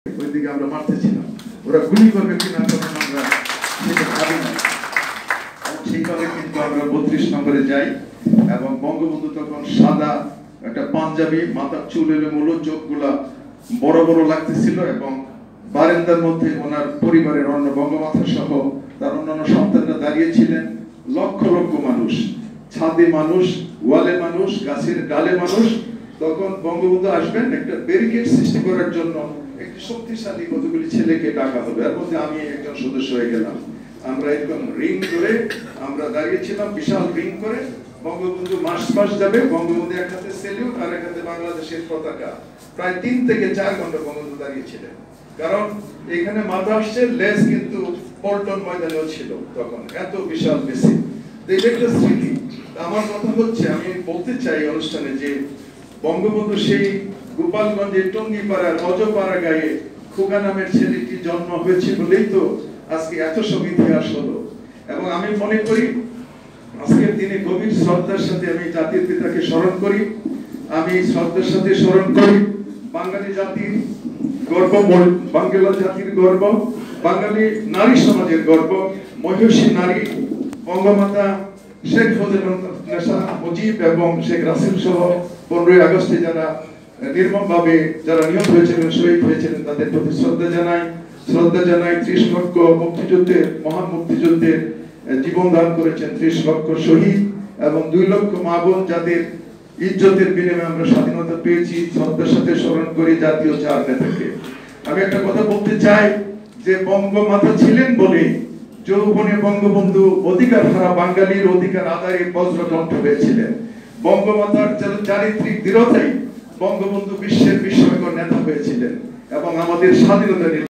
ওইদিকে আমরা মারতেছিলাম, ওরা গুলি করবে কিনা তখন আমরা সেটা ভাবি না। সেইভাবে কিন্তু আমরা 32 নম্বরে যাই এবং বঙ্গবন্ধু তখন সাদা একটা পাঞ্জাবি, মাথার চুল এলোমেলো, চোখগুলা বড় বড় লাগতেছিল এবং বারান্দার মধ্যে ওনার পরিবারের অন্য বঙ্গমাতা সহ তার অন্যান্য সন্তানরা দাঁড়িয়েছিলেন। লক্ষ লক্ষ মানুষ, ছাদে মানুষ, ওয়ালে মানুষ, গাছের ডালে মানুষ। তখন বঙ্গবন্ধু আসবেন, একটা ব্যারিকেড সৃষ্টি করার জন্য একটি শক্তিশালী কতগুলি ছেলেকে ডাকা হবে, এর মধ্যে আমি একজন সদস্য হয়ে গেলাম। আমরা এরকম রিং করে আমরা দাঁড়িয়েছিলাম, বিশাল রিং করে। বঙ্গবন্ধু মার্চ পাস যাবে, বঙ্গবন্ধু এক হাতে সেলিউট আর এক হাতে বাংলাদেশের পতাকা। প্রায় 3 থেকে 4 ঘন্টা বঙ্গবন্ধু দাঁড়িয়েছিলেন, কারণ এখানে মাথা আসছে, লেজ কিন্তু পল্টন ময়দানেও ছিল তখন, এত বিশাল বেশি। এটা একটা স্মৃতি। আমার কথা হচ্ছে, আমি বলতে চাই অনুষ্ঠানে যে বঙ্গবন্ধু সেই গোপালগঞ্জের টঙ্গিপাড়ার অজপাড়া গায়ে খোকা নামের ছেলেটি জন্ম হয়েছে বলেই তো আজকে এত সব ইতিহাস হলো। এবং আমি মনে করি আজকের দিনে গভীর শ্রদ্ধার সাথে আমি জাতির পিতাকে স্মরণ করি। আমি শ্রদ্ধার সাথে স্মরণ করি বাঙালি জাতির গর্ব, বাংলা জাতির গর্ব, বাঙালি নারী সমাজের গর্ব, মহিষী নারী বঙ্গমাতা শেখ মুজিবুন্নেছা মুজিব এবং শেখ রাসেল সহ 15ই আগস্টে যারা নির্মমভাবে যারা নিহত হয়েছিলেন, শহীদ হয়েছিলেন, তাদের প্রতি শ্রদ্ধা জানাই। 30 লক্ষ মুক্তিযুদ্ধের, মহান মুক্তিযুদ্ধের জীবন দান করেছেন 30 লক্ষ শহীদ এবং 2 লক্ষ মা বোন যাদের ইজ্জতের বিনিময়ে আমরা স্বাধীনতা পেয়েছি। শ্রদ্ধার সাথে স্মরণ করি জাতীয় 4 নেতাকে। আমি একটা কথা বলতে চাই যে বঙ্গমাতা ছিলেন বলে যৌবনে বঙ্গবন্ধু অধিকার হারা বাঙালির অধিকার আদায়ে বজ্রকণ্ঠ হয়েছিলেন। বঙ্গমাতার চারিত্রিক দৃঢ়তাই বঙ্গবন্ধু বিশ্বের বিস্ময়কর নেতা হয়েছিলেন এবং আমাদের স্বাধীনতা